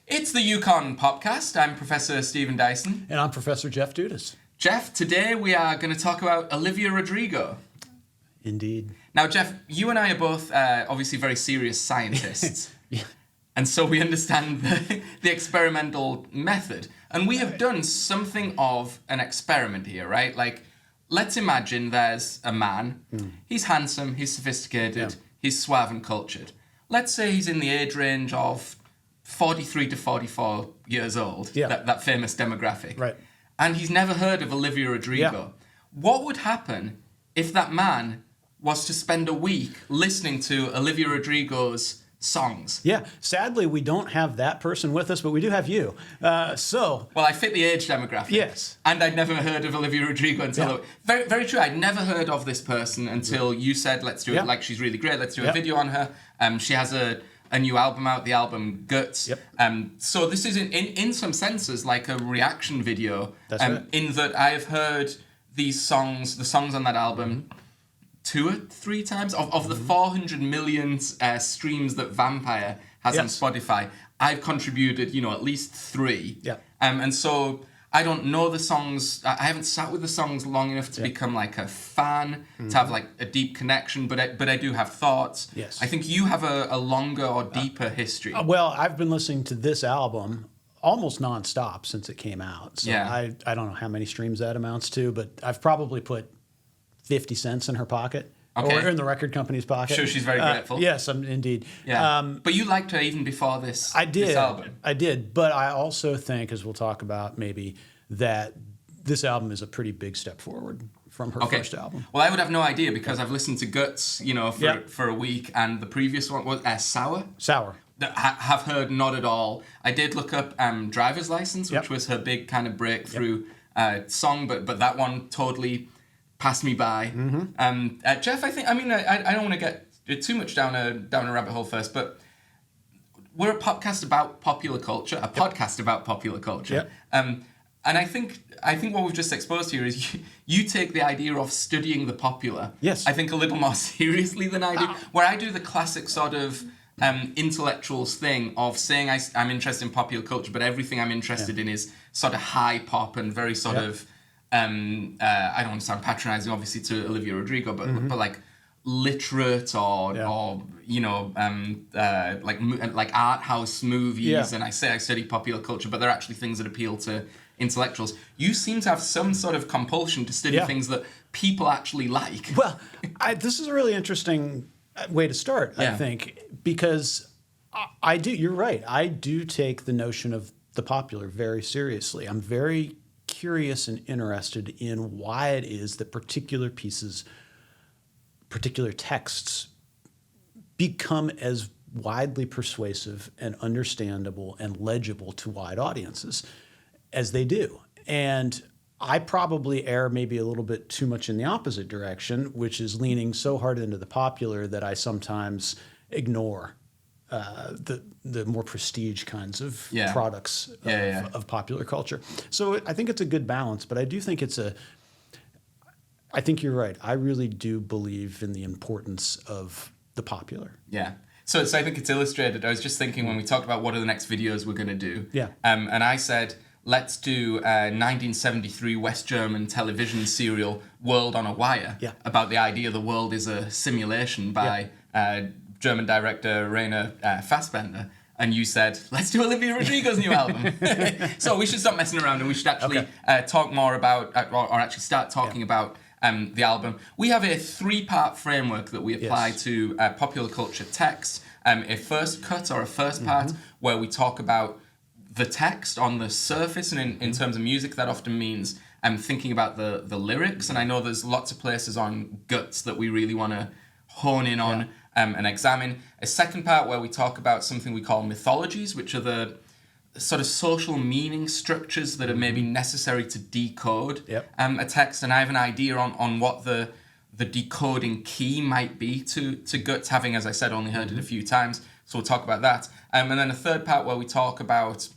It's the Yukon Podcast. I'm Professor Stephen Dyson. And I'm Professor Jeff Dudas. Jeff, today we are going to talk about Olivia Rodrigo. Indeed. Now, Jeff, you and I are both obviously very serious scientists. Yeah. And so we understand the experimental method. And we have done something of an experiment here, right? Like, let's imagine there's a man. He's handsome, he's sophisticated, he's suave and cultured. Let's say he's in the age range of 43 to 44 years old, that famous demographic. Right. And he's never heard of Olivia Rodrigo. Yeah. What would happen if that man was to spend a week listening to Olivia Rodrigo's songs? Yeah. Sadly, we don't have that person with us, but we do have you. Well, I fit the age demographic. Yes. And I'd never heard of Olivia Rodrigo until... Very, very true. I'd never heard of this person until you said, let's do it, like she's really great. Let's do a video on her. She has a new album out, the album Guts. So this is, in some senses, like a reaction video. That's right. In that I have heard these songs, the songs on that album... 2 or 3 times of the 400 million streams that Vampire has on Spotify. I've contributed, at least 3. Yeah. And so I don't know the songs. I haven't sat with the songs long enough to become like a fan, to have like a deep connection. But I do have thoughts. Yes. I think you have a longer or deeper history. Well, I've been listening to this album almost nonstop since it came out. So I don't know how many streams that amounts to, but I've probably put 50 cents in her pocket, or in the record company's pocket. Sure, she's very grateful. Yes, indeed. Yeah. But you liked her even before this. I did. This album. I did, but I also think, as we'll talk about, maybe that this album is a pretty big step forward from her first album. Well, I would have no idea because I've listened to Guts, for a week, and the previous one was Sour. That have heard not at all. I did look up Driver's License, which was her big kind of breakthrough song, but that one totally passed me by. Jeff, I don't want to get too much down a rabbit hole first, but we're a podcast about popular culture, and I think what we've just exposed here is you take the idea of studying the popular, I think, a little more seriously than I do, where I do the classic sort of intellectuals thing of saying I'm interested in popular culture, but everything I'm interested in is sort of high pop and very sort of I don't want to sound patronizing, obviously, to Olivia Rodrigo, but like literate or like art house movies. And I say I study popular culture, but they're actually things that appeal to intellectuals. You seem to have some sort of compulsion to study things that people actually like. Well, this is a really interesting way to start, I think, because I do. You're right. I do take the notion of the popular very seriously. I'm very curious and interested in why it is that particular pieces, particular texts become as widely persuasive and understandable and legible to wide audiences as they do. And I probably err maybe a little bit too much in the opposite direction, which is leaning so hard into the popular that I sometimes ignore the more prestige kinds of products of popular culture. So I think it's a good balance, but I do think I think you're right. I really do believe in the importance of the popular. Yeah. So I think it's illustrated. I was just thinking when we talked about what are the next videos we're going to do. Yeah. And I said, let's do a 1973 West German television serial, World on a Wire, about the idea the world is a simulation by German director Rainer Fassbender. And you said, let's do Olivia Rodrigo's new album. So we should stop messing around and we should actually talk more about, or actually start talking about the album. We have a 3-part framework that we apply to popular culture texts. A first cut or a first part where we talk about the text on the surface, and in terms of music, that often means thinking about the lyrics. And I know there's lots of places on Guts that we really want to hone in on and examine. A second part where we talk about something we call mythologies, which are the sort of social meaning structures that are maybe necessary to decode a text. And I have an idea on what the decoding key might be to Guts, having, as I said, only heard it a few times. So we'll talk about that. And then a third part where we talk about,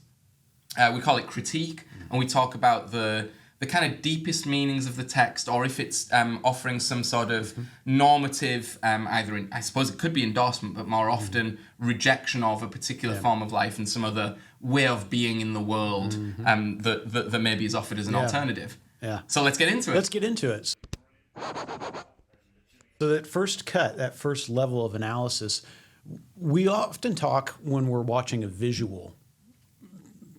we call it critique, and we talk about the the kind of deepest meanings of the text, or if it's offering some sort of normative, I suppose it could be endorsement, but more often rejection of a particular form of life and some other way of being in the world that maybe is offered as an alternative. Yeah. So let's get into it. Let's get into it. So that first cut, that first level of analysis, we often talk when we're watching a visual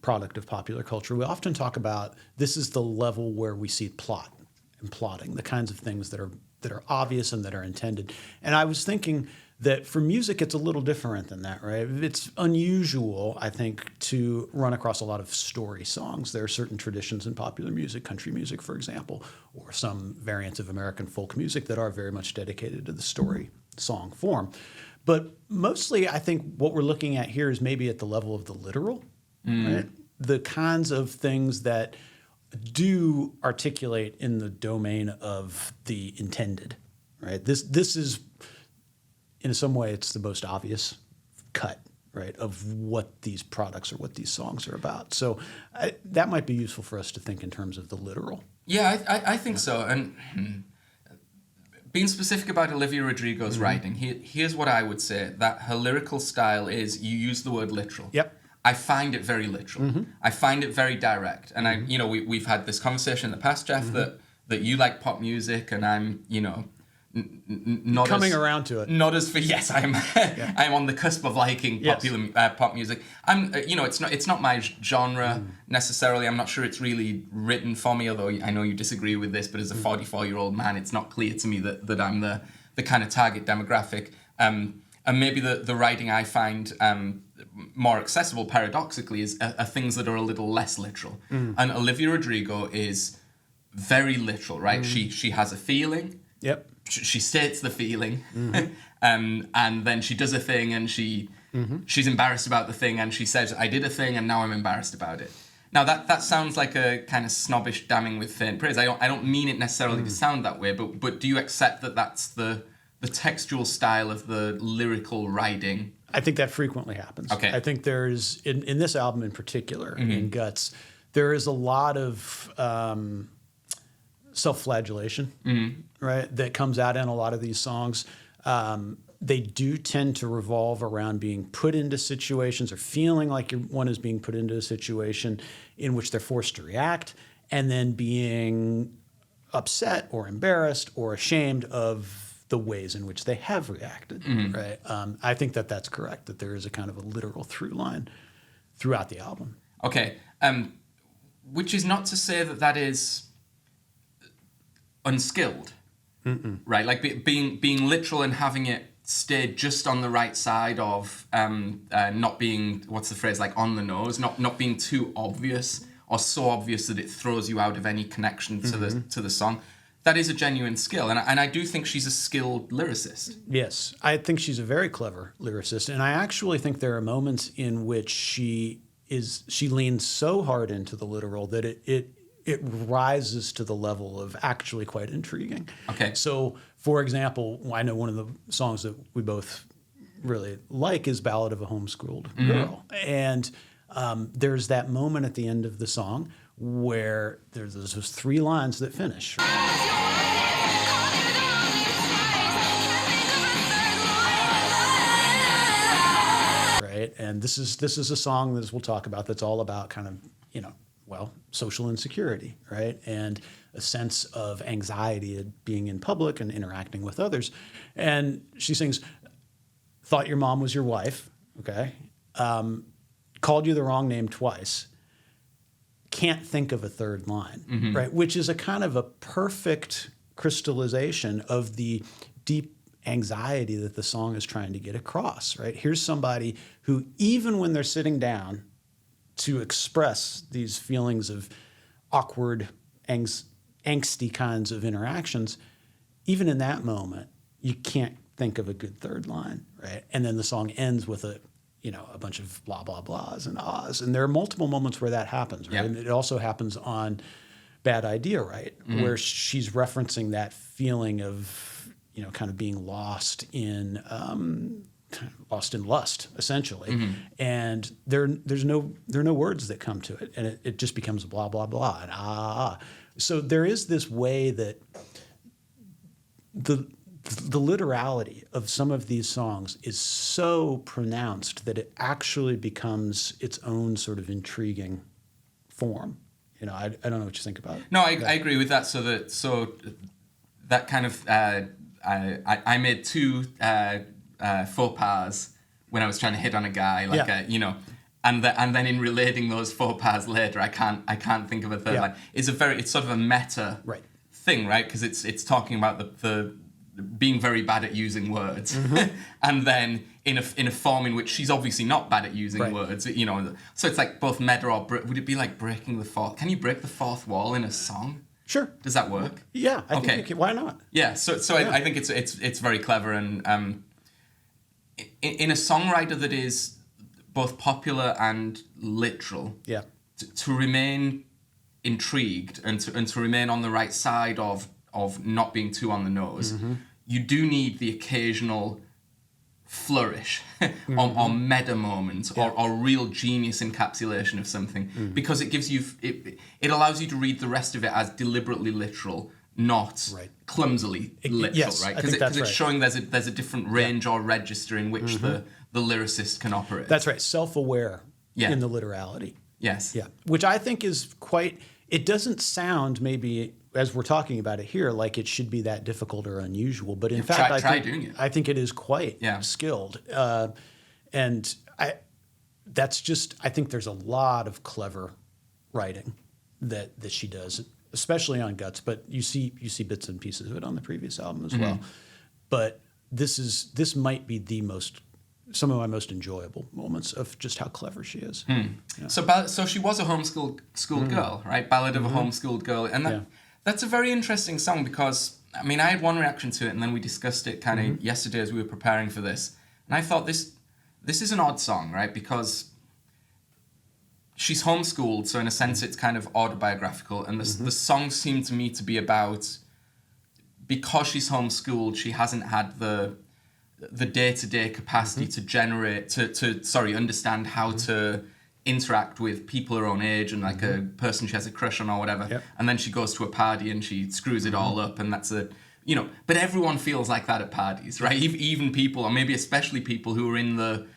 product of popular culture, we often talk about this is the level where we see plot and plotting, the kinds of things that are obvious and that are intended. And I was thinking that for music, it's a little different than that, right? It's unusual, I think, to run across a lot of story songs. There are certain traditions in popular music, country music, for example, or some variants of American folk music that are very much dedicated to the story song form. But mostly, I think what we're looking at here is maybe at the level of the literal, right? The kinds of things that do articulate in the domain of the intended, right? This is, in some way, it's the most obvious cut, right, of what these products or what these songs are about. So that might be useful for us to think in terms of the literal. Yeah, I think so. And being specific about Olivia Rodrigo's writing, here's what I would say, that her lyrical style is, you use the word literal. Yep. I find it very literal. I find it very direct. And we've had this conversation in the past, Jeff, that you like pop music and I'm, not coming around to it. Not as for yes, I'm I'm on the cusp of liking popular pop music. I'm it's not my genre necessarily. I'm not sure it's really written for me. Although I know you disagree with this, but as a 44-year-old man, it's not clear to me that I'm the kind of target demographic. And maybe the writing I find more accessible, paradoxically, are things that are a little less literal. And Olivia Rodrigo is very literal, right? She has a feeling. Yep. She states the feeling, and then she does a thing, and she's embarrassed about the thing, and she says, "I did a thing, and now I'm embarrassed about it." Now that sounds like a kind of snobbish damning with faint praise. I don't mean it necessarily to sound that way, but do you accept that that's the textual style of the lyrical writing? I think that frequently happens. Okay. I think there's in this album in particular, in Guts, there is a lot of self-flagellation, right, that comes out in a lot of these songs. They do tend to revolve around being put into situations or feeling like one is being put into a situation in which they're forced to react, and then being upset or embarrassed or ashamed of the ways in which they have reacted, right? I think that's correct, that there is a kind of a literal through line throughout the album. Okay, which is not to say that is unskilled, right? Like being literal and having it stay just on the right side of not being, what's the phrase, like on the nose, not being too obvious or so obvious that it throws you out of any connection to the song. That is a genuine skill, and I do think she's a skilled lyricist. Yes, I think she's a very clever lyricist, and I actually think there are moments in which she leans so hard into the literal that it rises to the level of actually quite intriguing. Okay. So, for example, I know one of the songs that we both really like is Ballad of a Homeschooled Girl. And there's that moment at the end of the song where there's those three lines that finish. Right? And this is a song that we'll talk about that's all about kind of, social insecurity, right? And a sense of anxiety at being in public and interacting with others. And she sings, "Thought your mom was your wife," okay? Called you the wrong name twice. Can't think of a third line, right? Which is a kind of a perfect crystallization of the deep anxiety that the song is trying to get across, right? Here's somebody who, even when they're sitting down to express these feelings of awkward, angsty kinds of interactions, even in that moment, you can't think of a good third line, right? And then the song ends with a bunch of blah, blah, blahs and ahs. And there are multiple moments where that happens, right? Yep. And it also happens on Bad Idea, right? Where she's referencing that feeling of, kind of being lost in lost in lust, essentially. And there are no words that come to it, and it just becomes blah blah blah and ah. So there is this way that the literality of some of these songs is so pronounced that it actually becomes its own sort of intriguing form. I don't know what you think about it. No, I agree with that. So that kind of I made two faux pas when I was trying to hit on a guy, and then in relating those faux pas later, I can't think of a third line. It's sort of a meta thing, right? Because it's talking about the being very bad at using words, and then in a form in which she's obviously not bad at using words, So it's like both meta or would it be like breaking the fourth? Can you break the fourth wall in a song? Sure. Does that work? Yeah. I think you can. Why not? Yeah. So I think it's very clever, and in a songwriter that is both popular and literal. Yeah. To remain intrigued and to remain on the right side of not being too on the nose, you do need the occasional flourish or meta moment or real genius encapsulation of something, because it gives you it allows you to read the rest of it as deliberately literal, not clumsily literal, right? Because it's showing there's a different range or register in which the lyricist can operate. That's right, self-aware in the literality. Yes. Yeah, which I think is quite. It doesn't sound maybe, as we're talking about it here, like it should be that difficult or unusual, but in fact, I think it is quite skilled. And I think there's a lot of clever writing that she does, especially on Guts, but you see bits and pieces of it on the previous album as well. But this might be some of my most enjoyable moments of just how clever she is. Yeah. So she was a homeschooled girl, right? Ballad of a homeschooled girl, and that's a very interesting song, because I had one reaction to it, and then we discussed it kind of yesterday as we were preparing for this, and I thought this is an odd song, right? Because she's homeschooled, so in a sense it's kind of autobiographical, and the song seemed to me to be about, because she's homeschooled, she hasn't had the day-to-day capacity to generate, to understand how to interact with people her own age and like a person she has a crush on or whatever. And then she goes to a party and she screws it all up, and that's but everyone feels like that at parties, right? Even people, or maybe especially people who are in the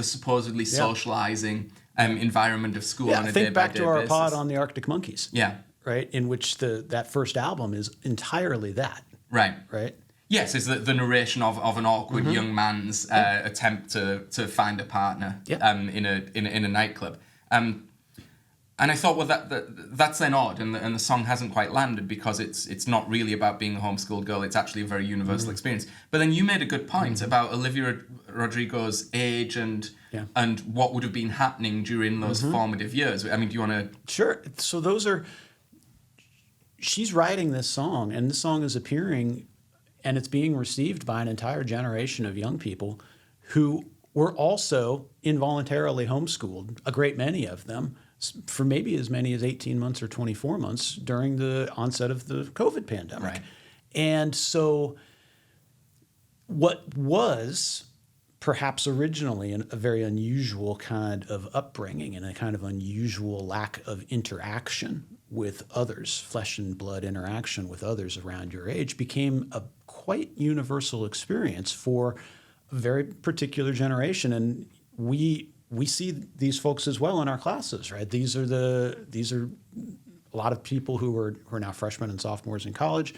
supposedly socializing environment of school on a day-by-day basis. Think back to our pod on the Arctic Monkeys. Yeah. Right? In which that first album is entirely that. Right. Right? Yes, it's the narration of an awkward young man's attempt to find a partner in a nightclub, and I thought, well, that's then odd, and the song hasn't quite landed, because it's not really about being a homeschooled girl. It's actually a very universal experience. But then you made a good point about Olivia Rodrigo's age and what would have been happening during those formative years. Do you want to? Sure. So she's writing this song, and this song is appearing. And it's being received by an entire generation of young people who were also involuntarily homeschooled, a great many of them, for maybe as many as 18 months or 24 months during the onset of the COVID pandemic. Right. And so what was perhaps originally a very unusual kind of upbringing and a kind of unusual lack of interaction with others, flesh and blood interaction with others around your age, became a quite universal experience for a very particular generation. And we see these folks as well in our classes, right? These are a lot of people who are now freshmen and sophomores in college,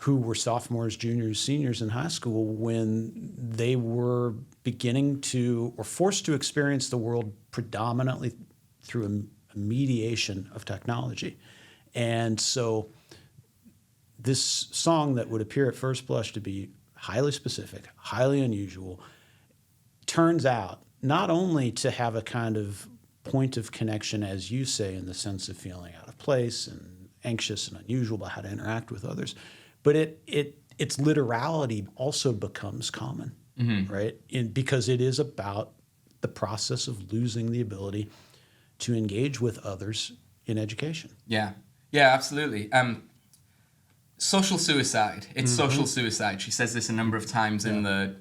who were sophomores, juniors, seniors in high school when they were beginning to, or forced to experience the world predominantly through a mediation of technology. And so this song that would appear at first blush to be highly specific, highly unusual, turns out not only to have a kind of point of connection, as you say, in the sense of feeling out of place and anxious and unusual about how to interact with others, but its literality also becomes common, right? Because it is about the process of losing the ability to engage with others in education. Yeah, absolutely. social suicide. It's social suicide. She says this a number of times in the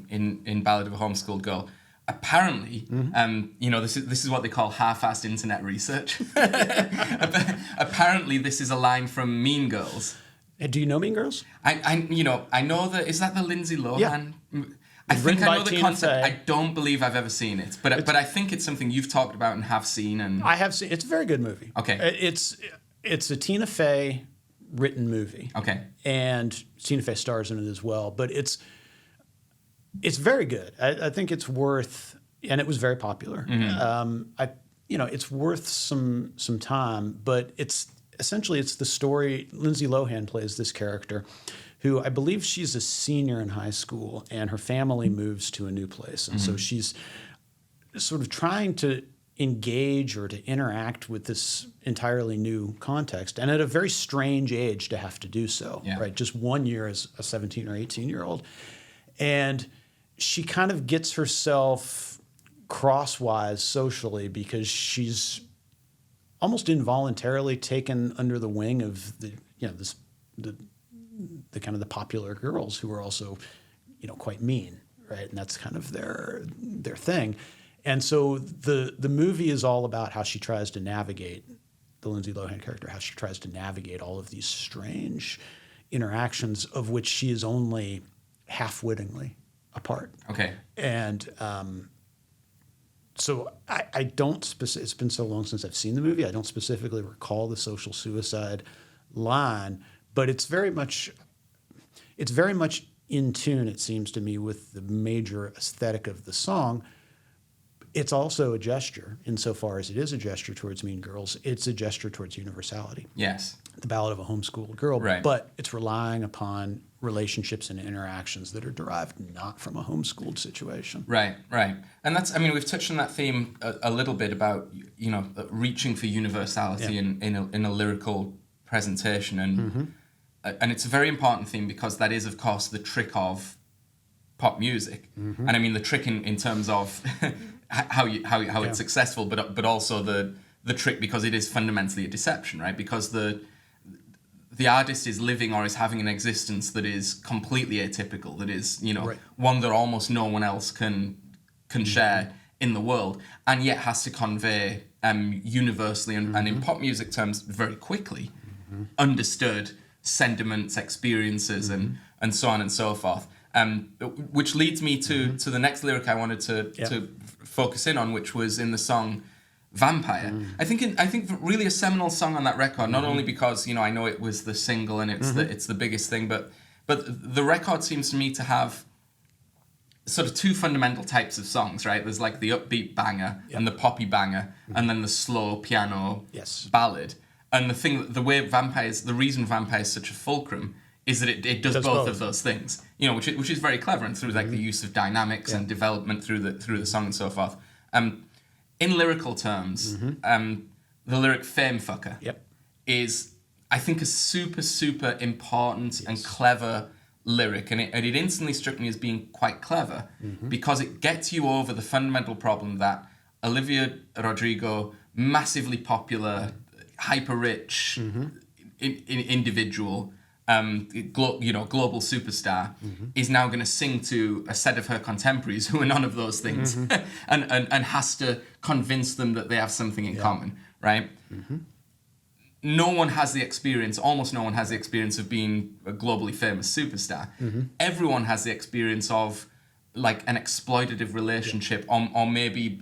in Ballad of a Homeschooled Girl. Apparently, this is what they call half-assed internet research. Apparently, this is a line from Mean Girls. Do you know Mean Girls? I know that. Is that the Lindsay Lohan? Yeah. I think I know the concept. I don't believe I've ever seen it, but I think it's something you've talked about and have seen. And I have seen. It's a very good movie. Okay. It's a Tina Fey written movie. Okay. And Tina Fey stars in it as well, but it's very good. I think it's worth, and it was very popular. It's worth some time, but it's essentially the story. Lindsay Lohan plays this character, who I believe she's a senior in high school, and her family moves to a new place, and so she's sort of trying to engage or to interact with this entirely new context, and at a very strange age to have to do so. Yeah. Right, just 1 year as a 17 or 18-year-old, and she kind of gets herself crosswise socially because she's almost involuntarily taken under the wing of the kind of the popular girls who are also, quite mean, right? And that's kind of their thing. And so the movie is all about how she tries to navigate, the Lindsay Lohan character, how she tries to navigate all of these strange interactions of which she is only half-wittingly a part. Okay. And so I don't it's been so long since I've seen the movie, I don't specifically recall the social suicide line, but it's very much in tune, it seems to me, with the major aesthetic of the song. It's also a gesture, insofar as it is a gesture towards Mean Girls. It's a gesture towards universality. Yes. The Ballad of a Homeschooled Girl. Right. But it's relying upon relationships and interactions that are derived not from a homeschooled situation. Right. And we've touched on that theme a little bit about, reaching for universality in a lyrical presentation. And it's a very important theme because that is, of course, the trick of pop music. And I mean the trick in terms of how it's successful, but also the trick because it is fundamentally a deception, right? Because the artist is living or is having an existence that is completely atypical, that is, one that almost no one else can share in the world, and yet has to convey universally and in pop music terms very quickly understood sentiments, experiences, and so on and so forth. Which leads me to the next lyric I wanted to focus in on, which was in the song Vampire. I think really a seminal song on that record, not only because I know it was the single and it's the biggest thing, but the record seems to me to have sort of two fundamental types of songs, right? There's like the upbeat banger and the poppy banger, and then the slow piano ballad. And the reason Vampire is such a fulcrum is that it does both of those things, which is very clever, and through like the use of dynamics and development through the song and so forth. In lyrical terms, the lyric "Fame Fucker" is, I think, a super, super important and clever lyric, and it instantly struck me as being quite clever because it gets you over the fundamental problem that Olivia Rodrigo, massively popular, hyper-rich individual, global superstar, is now going to sing to a set of her contemporaries who are none of those things, and has to convince them that they have something in common, right? No one has the experience, almost no one has the experience of being a globally famous superstar. Everyone has the experience of like an exploitative relationship, or maybe,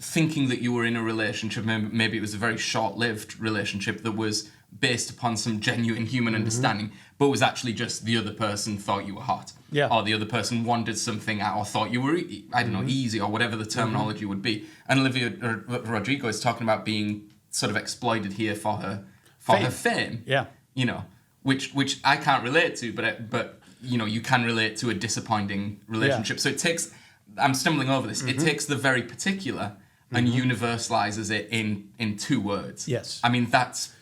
thinking that you were in a relationship, maybe it was a very short-lived relationship that was based upon some genuine human understanding, but was actually just the other person thought you were hot, or the other person wanted something out, or thought you were, easy, or whatever the terminology would be. And Olivia Rodrigo is talking about being sort of exploited here for her fame. Which I can't relate to, but you can relate to a disappointing relationship. So it takes, I'm stumbling over this. It takes the very particular and universalizes it in two words. Yes. I mean, that's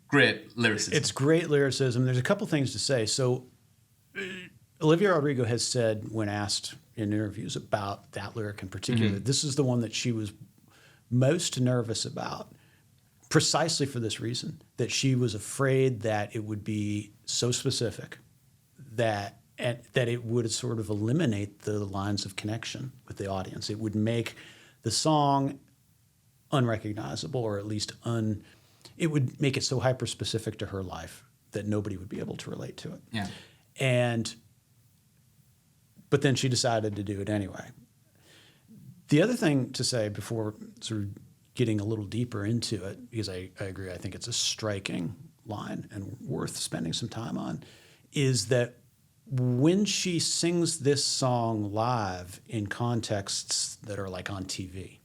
great lyricism. It's great lyricism. There's a couple things to say. So Olivia Rodrigo has said, when asked in interviews about that lyric in particular, this is the one that she was most nervous about precisely for this reason, that she was afraid that it would be so specific that it would sort of eliminate the lines of connection with the audience. It would make the song unrecognizable, or at least it would make it so hyper-specific to her life that nobody would be able to relate to it. Yeah. But then she decided to do it anyway. The other thing to say before sort of getting a little deeper into it, because I agree, I think it's a striking line and worth spending some time on, is that when she sings this song live in contexts that are like on TV,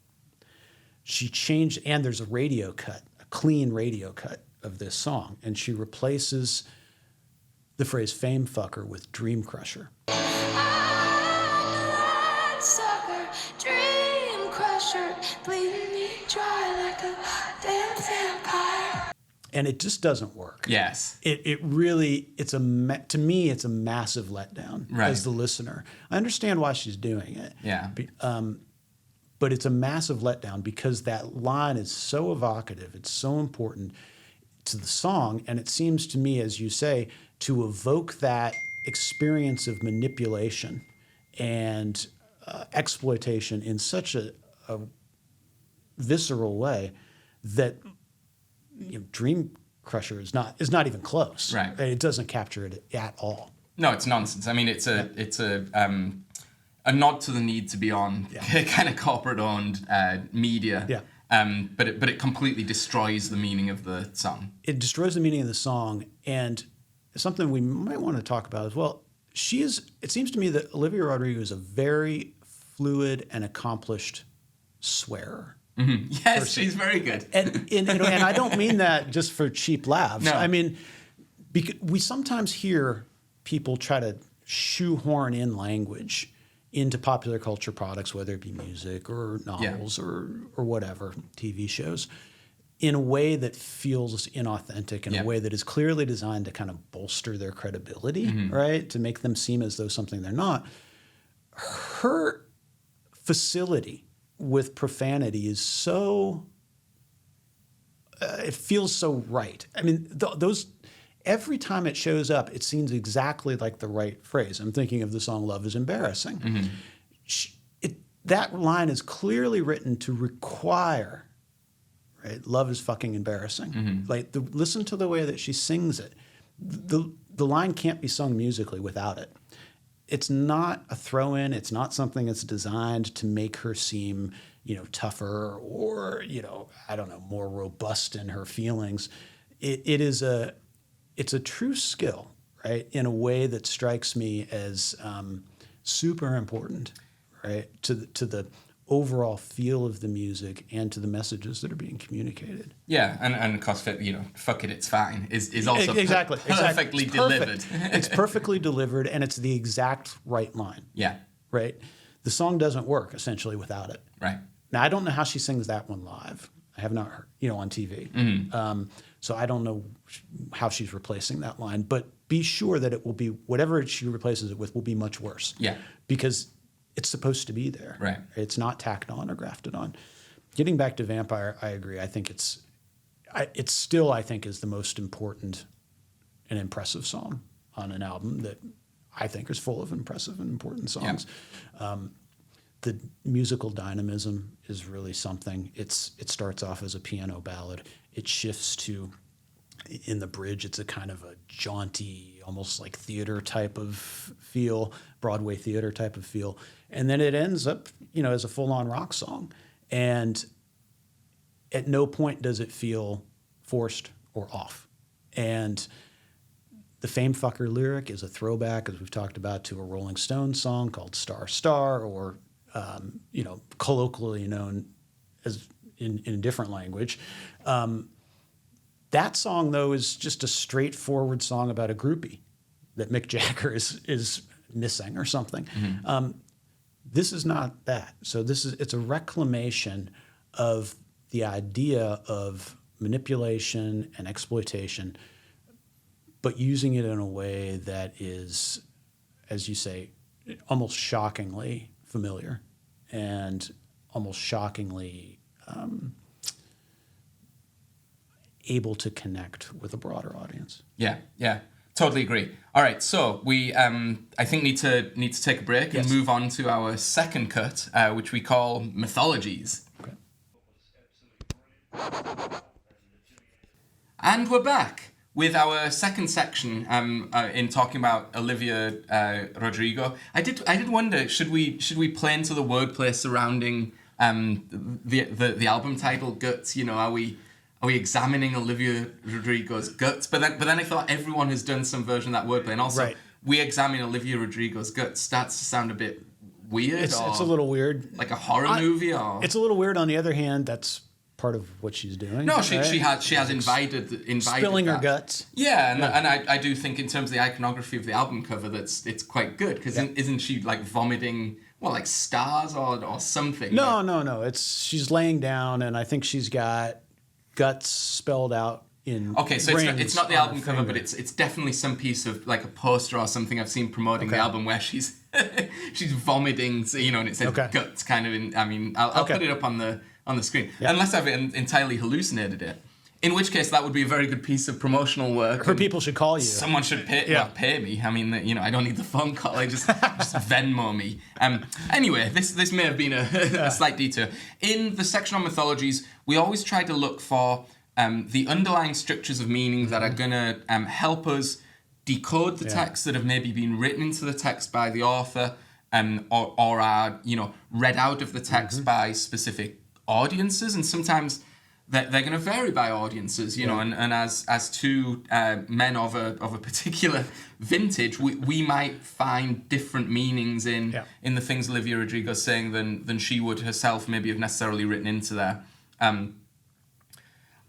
she changed, and there's a radio cut, a clean radio cut of this song, and she replaces the phrase fame fucker with dream crusher. Sucker, dream crusher, bleeding me dry like a damn vampire. And it just doesn't work. Yes. It really, to me, it's a massive letdown as the listener. I understand why she's doing it. Yeah. But it's a massive letdown because that line is so evocative. It's so important to the song. And it seems to me, as you say, to evoke that experience of manipulation and exploitation in such a visceral way that Dream Crusher is not even close. Right. It doesn't capture it at all. No, it's nonsense. I mean, it's a nod to the need to be on kind of corporate-owned media. Yeah. But it completely destroys the meaning of the song. It destroys the meaning of the song, and something we might want to talk about as well. It seems to me that Olivia Rodrigo is a very fluid and accomplished swearer. Mm-hmm. Yes, she's very good. And I don't mean that just for cheap laughs. No. I mean, because we sometimes hear people try to shoehorn in language into popular culture products, whether it be music or novels or whatever, TV shows, in a way that feels inauthentic, in a way that is clearly designed to kind of bolster their credibility, right? To make them seem as though something they're not. Her facility with profanity is so, it feels so right. I mean, every time it shows up, it seems exactly like the right phrase. I'm thinking of the song Love is Embarrassing. Mm-hmm. That line is clearly written to require, right? Love is fucking embarrassing. Mm-hmm. Listen to the way that she sings it. The line can't be sung musically without it. It's not a throw-in. It's not something that's designed to make her seem, tougher or, I don't know, more robust in her feelings. It's a true skill, right? In a way that strikes me as super important, right? To the overall feel of the music and to the messages that are being communicated. Yeah, and of course, fuck it, it's fine is also perfectly delivered. It's perfectly delivered, and it's the exact right line. Yeah. Right? The song doesn't work, essentially, without it. Right. Now, I don't know how she sings that one live. I have not heard, on TV. Mm-hmm. So I don't know how she's replacing that line, but be sure that it will be, whatever she replaces it with will be much worse. Yeah. Because it's supposed to be there. Right. It's not tacked on or grafted on. Getting back to Vampire, I agree. I think it's still, I think, is the most important and impressive song on an album that I think is full of impressive and important songs. Yeah. The musical dynamism is really something. It starts off as a piano ballad. It shifts to, in the bridge, it's a kind of a jaunty, almost like theater type of feel, Broadway theater type of feel. And then it ends up, as a full-on rock song. And at no point does it feel forced or off. And the Fame Fucker lyric is a throwback, as we've talked about, to a Rolling Stones song called Star Star, or colloquially known as in a different language. That song, though, is just a straightforward song about a groupie that Mick Jagger is missing or something. Mm-hmm. This is not that. So it's a reclamation of the idea of manipulation and exploitation, but using it in a way that is, as you say, almost shockingly familiar and almost shockingly able to connect with a broader audience. Yeah. Totally agree. All right, so we I think need to take a break and move on to our second cut, which we call mythologies. Okay. And we're back with our second section in talking about Olivia Rodrigo. I did wonder, should we play into the wordplay surrounding the album title Guts? You know, are we examining Olivia Rodrigo's guts? But then I thought everyone has done some version of that wordplay, and also we examine Olivia Rodrigo's guts starts to sound a bit weird. It's a little weird, like a horror movie, or it's a little weird. On the other hand, that's part of what she's doing. No, she has invited spilling that. her guts. Yeah, and I do think in terms of the iconography of the album cover, it's quite good, because isn't she like vomiting? Well, like stars or something. No. She's laying down, and I think she's got guts spelled out in. Okay, so it's not the album cover, but it's definitely some piece of like a poster or something I've seen promoting the album where she's she's vomiting, you know, and it says guts kind of in. I mean, I'll put it up on the screen, unless I've entirely hallucinated it. In which case, that would be a very good piece of promotional work. Her people should call you. Someone should pay me. I mean, you know, I don't need the phone call. I just Venmo me. Anyway, this may have been a slight detour. In the section on mythologies, we always try to look for the underlying structures of meaning that are going to help us decode the text that have maybe been written into the text by the author, or are, you know, read out of the text by specific audiences, and sometimes they're going to vary by audiences, you know, and as two men of a particular vintage, we might find different meanings in the things Olivia Rodrigo's saying than she would herself maybe have necessarily written into there.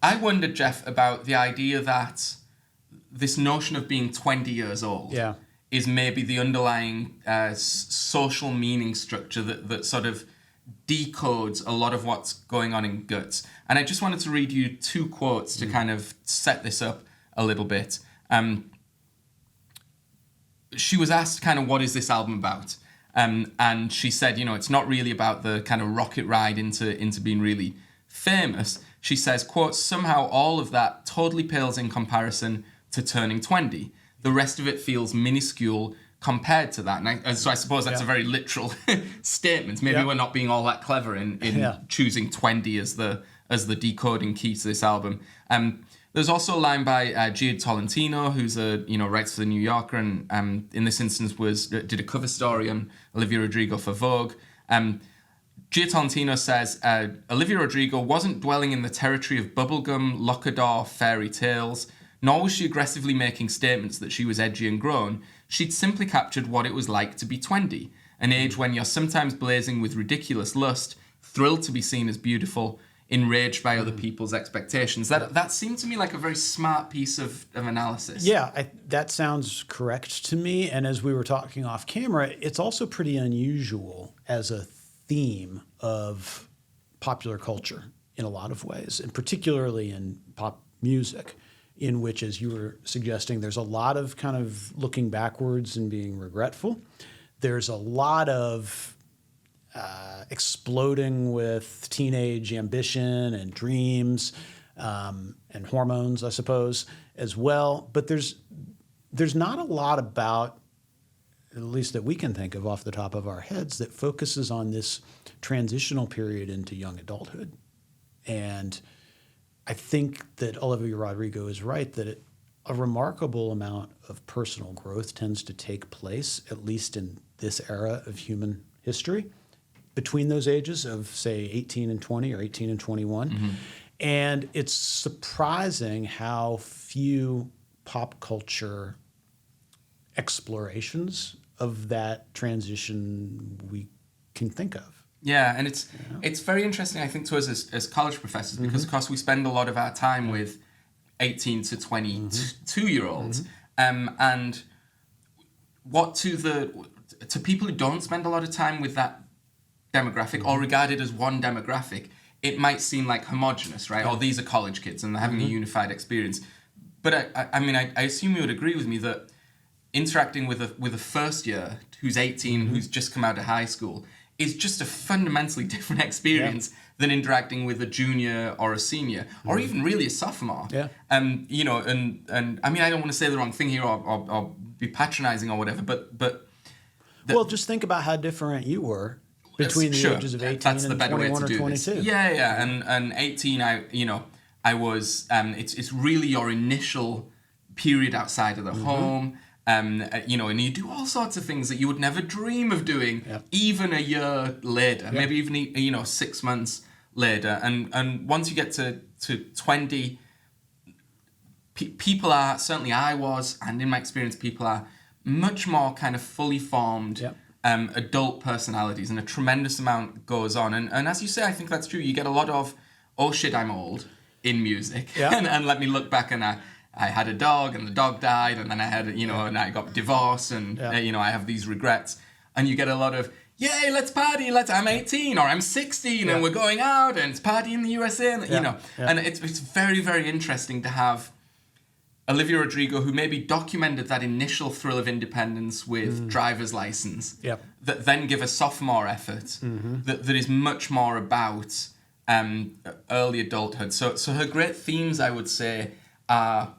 I wondered, Jeff, about the idea that this notion of being 20 years old is maybe the underlying social meaning structure that sort of decodes a lot of what's going on in Guts. And I just wanted to read you two quotes to kind of set this up a little bit. She was asked kind of, what is this album about? And she said, you know, it's not really about the kind of rocket ride into being really famous. She says, quote, somehow all of that totally pales in comparison to turning 20. The rest of it feels minuscule compared to that. And so I suppose that's a very literal statement. Maybe we're not being all that clever in choosing 20 as the decoding key to this album. There's also a line by Gia Tolentino, who's writes for the New Yorker, and in this instance did a cover story on Olivia Rodrigo for Vogue. Gia Tolentino says, Olivia Rodrigo wasn't dwelling in the territory of bubblegum, Locador fairy tales, nor was she aggressively making statements that she was edgy and grown. She'd simply captured what it was like to be 20, an age when you're sometimes blazing with ridiculous lust, thrilled to be seen as beautiful, enraged by other people's expectations. That seemed to me like a very smart piece of analysis. Yeah, that sounds correct to me. And as we were talking off camera, it's also pretty unusual as a theme of popular culture in a lot of ways, and particularly in pop music, in which, as you were suggesting, there's a lot of kind of looking backwards and being regretful. There's a lot of exploding with teenage ambition and dreams and hormones, I suppose, as well. But there's not a lot about, at least that we can think of off the top of our heads, that focuses on this transitional period into young adulthood. And I think that Olivia Rodrigo is right that a remarkable amount of personal growth tends to take place, at least in this era of human history, between those ages of, say, 18 and 20 or 18 and 21. Mm-hmm. And it's surprising how few pop culture explorations of that transition we can think of. Yeah, and it's very interesting, I think, to us as college professors, because, of course, we spend a lot of our time with 18 to 22-year-olds. And what to people who don't spend a lot of time with that demographic or regarded as one demographic, it might seem like homogenous, right? Or these are college kids and they're having a unified experience. But I assume you would agree with me that interacting with a first year who's 18, who's just come out of high school, is just a fundamentally different experience than interacting with a junior or a senior, or even really a sophomore. Yeah. You know, and I mean, I don't want to say the wrong thing here or be patronizing or whatever, but well, just think about how different you were between the ages of 18 That's and the better 21 way to or do 22. This. Yeah. And 18, I was, it's really your initial period outside of the home. You know, and you do all sorts of things that you would never dream of doing, even a year later, maybe even 6 months later. And once you get to 20, people are, certainly I was, and in my experience, people are much more kind of fully formed adult personalities, and a tremendous amount goes on. And as you say, I think that's true. You get a lot of, oh shit, I'm old in music, and let me look back, and I had a dog and the dog died, and then I had, and I got divorced, and, I have these regrets. And you get a lot of, yay, let's party, I'm 18 or I'm 16 and we're going out and it's party in the USA, and it's very, very interesting to have Olivia Rodrigo, who maybe documented that initial thrill of independence with driver's license, that then give a sophomore effort that is much more about early adulthood. So her great themes, I would say, are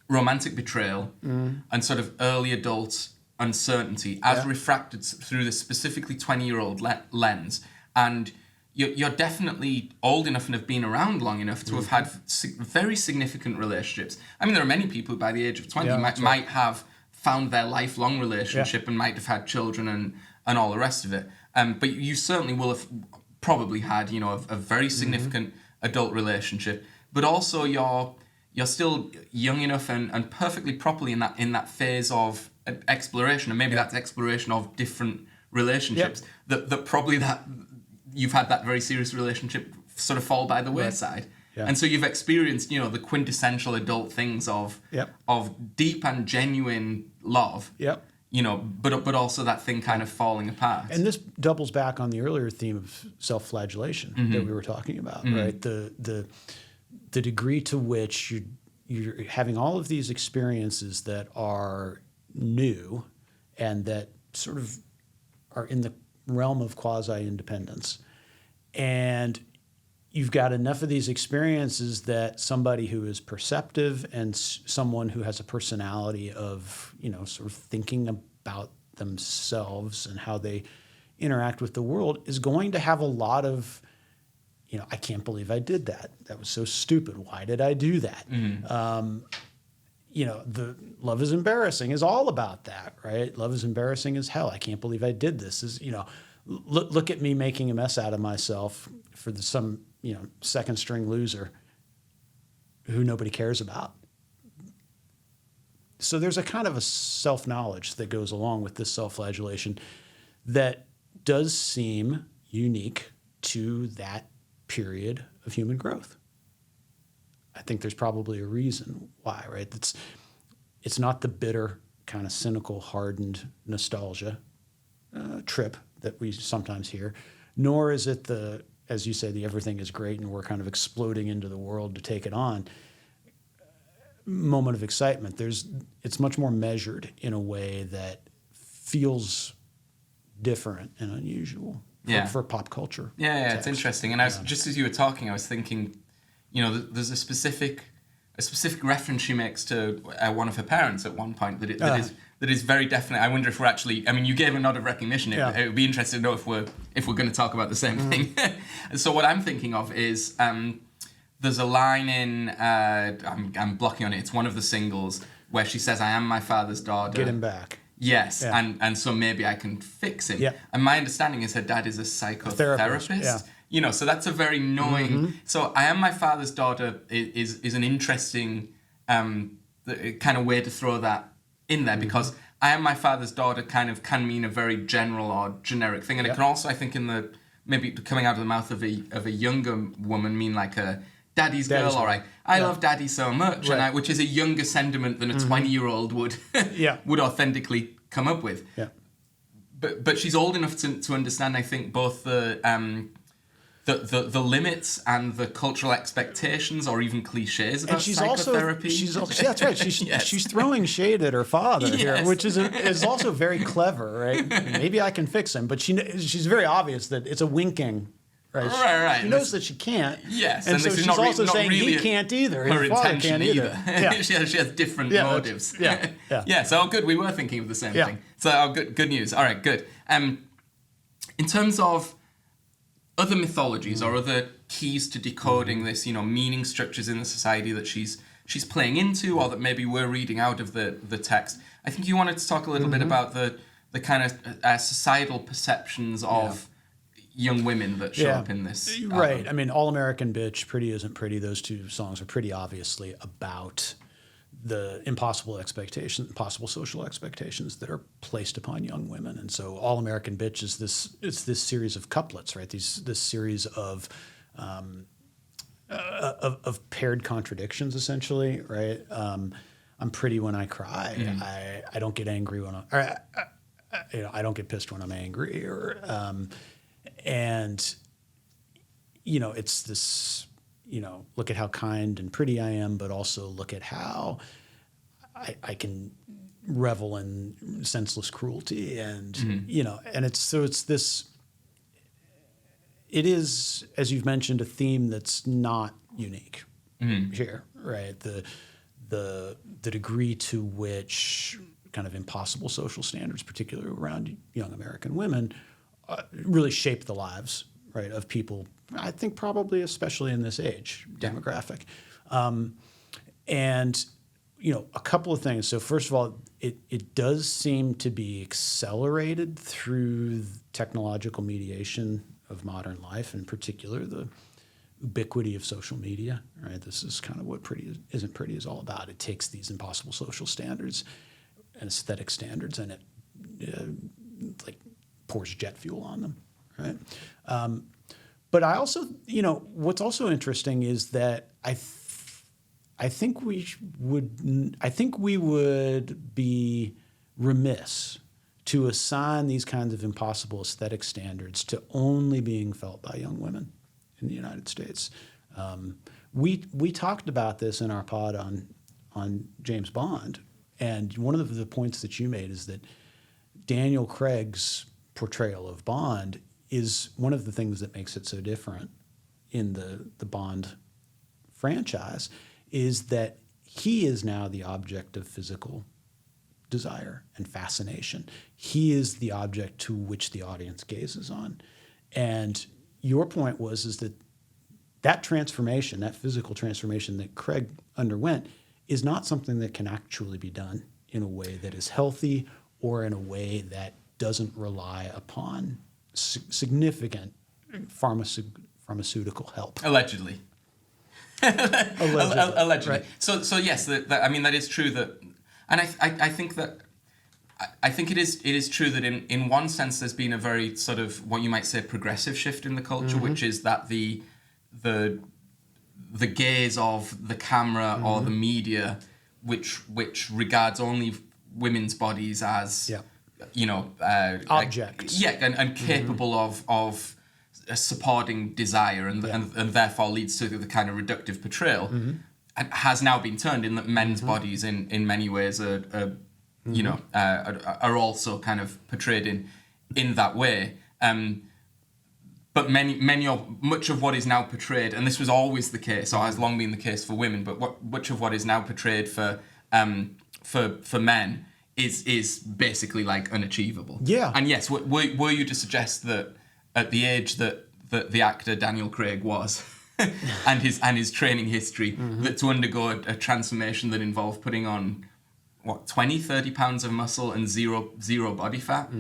romantic betrayal and sort of early adult uncertainty as refracted through the specifically 20-year-old lens. And you're definitely old enough and have been around long enough to have had very significant relationships. I mean, there are many people by the age of 20 might have found their lifelong relationship and might have had children and all the rest of it. But you certainly will have probably had, a very significant adult relationship. But also you're still young enough and perfectly properly in that phase of exploration, and maybe that's exploration of different relationships that probably that you've had that very serious relationship sort of fall by the wayside. And so you've experienced, the quintessential adult things of deep and genuine love. But also that thing kind of falling apart. And this doubles back on the earlier theme of self-flagellation that we were talking about, right? The degree to which you're having all of these experiences that are new and that sort of are in the realm of quasi-independence. And you've got enough of these experiences that somebody who is perceptive and someone who has a personality of, sort of thinking about themselves and how they interact with the world is going to have a lot of, I can't believe I did that. That was so stupid. Why did I do that? The love is embarrassing is all about that, right? Love is embarrassing as hell. I can't believe I did this. Look at me making a mess out of myself for some second string loser who nobody cares about. So there's a kind of a self-knowledge that goes along with this self-flagellation that does seem unique to that period of human growth. I think there's probably a reason why, right? It's not the bitter, kind of cynical, hardened nostalgia trip that we sometimes hear, nor is it as you say, the everything is great and we're kind of exploding into the world to take it on moment of excitement. It's much more measured in a way that feels different and unusual for pop culture. Yeah, it's interesting. And just as you were talking, I was thinking, there's a specific reference she makes to one of her parents at one point that is very definite. I wonder if we're actually. I mean, you gave a nod of recognition. It would be interesting to know if we're going to talk about the same thing. So what I'm thinking of is there's a line in I'm blocking on it. It's one of the singles where she says, "I am my father's daughter. Get him back." Yes, and so maybe I can fix him. Yeah. And my understanding is her dad is a psychotherapist. So that's a very knowing. So I am my father's daughter is an interesting kind of way to throw that in there, because I am my father's daughter kind of can mean a very general or generic thing, and it can also, I think, maybe coming out of the mouth of a younger woman, mean like a daddy's girl, or I love daddy so much, and which is a younger sentiment than a 20-year-old would would authentically come up with. the limits and the cultural expectations or even cliches about psychotherapy. That's right. She's throwing shade at her father here, which is also very clever, right? Maybe I can fix him, but she's very obvious that it's a winking. Right. She knows that she can't. Yes, and so she's also saying he can't either. Her His father intention can't either. Yeah. she has different motives. Yeah. So good. We were thinking of the same thing. So good news. All right, good. In terms of other mythologies or other keys to decoding this, meaning structures in the society that she's playing into, or that maybe we're reading out of the text, I think you wanted to talk a little bit about the kind of societal perceptions of young women that show up in this album. Right. I mean, All American Bitch, Pretty Isn't Pretty, those two songs are pretty obviously about the impossible social expectations that are placed upon young women. And so All American Bitch is this series of couplets, right? This series of paired contradictions, essentially, right? I'm pretty when I cry. I don't get angry when I don't get pissed when I'm angry, or and it's this, look at how kind and pretty I am, but also look at how I can revel in senseless cruelty, and and it's this. It is, as you've mentioned, a theme that's not unique here, right? The degree to which kind of impossible social standards, particularly around young American women, really shape the lives, right, of people, I think probably especially in this age demographic. And, a couple of things. So first of all, it does seem to be accelerated through technological mediation of modern life, in particular the ubiquity of social media, right? This is kind of what Pretty Isn't Pretty is all about. It takes these impossible social standards and aesthetic standards, and it pours jet fuel on them, right? But I also, what's also interesting is that I think we would be remiss to assign these kinds of impossible aesthetic standards to only being felt by young women in the United States. We talked about this in our pod on James Bond, and one of the points that you made is that Daniel Craig's portrayal of Bond is one of the things that makes it so different in the Bond franchise, is that he is now the object of physical desire and fascination. He is the object to which the audience gazes on. And your point is that transformation, that physical transformation that Craig underwent, is not something that can actually be done in a way that is healthy or in a way that doesn't rely upon significant pharmaceutical help. Allegedly. Allegedly. Right. So yes, that is true that, and I think it is true that in one sense there's been a very sort of what you might say progressive shift in the culture, which is that the gaze of the camera or the media, which regards only women's bodies as objects, and capable of supporting desire, and therefore leads to the kind of reductive portrayal, and has now been turned in that men's bodies in many ways are also kind of portrayed in that way. But much of what is now portrayed, and this was always the case, or has long been the case for women, but much of what is now portrayed for men is basically like unachievable. Yeah. And yes, were you to suggest that at the age that the actor Daniel Craig was, and his training history, that to undergo a transformation that involved putting on 20-30 pounds of muscle and zero body fat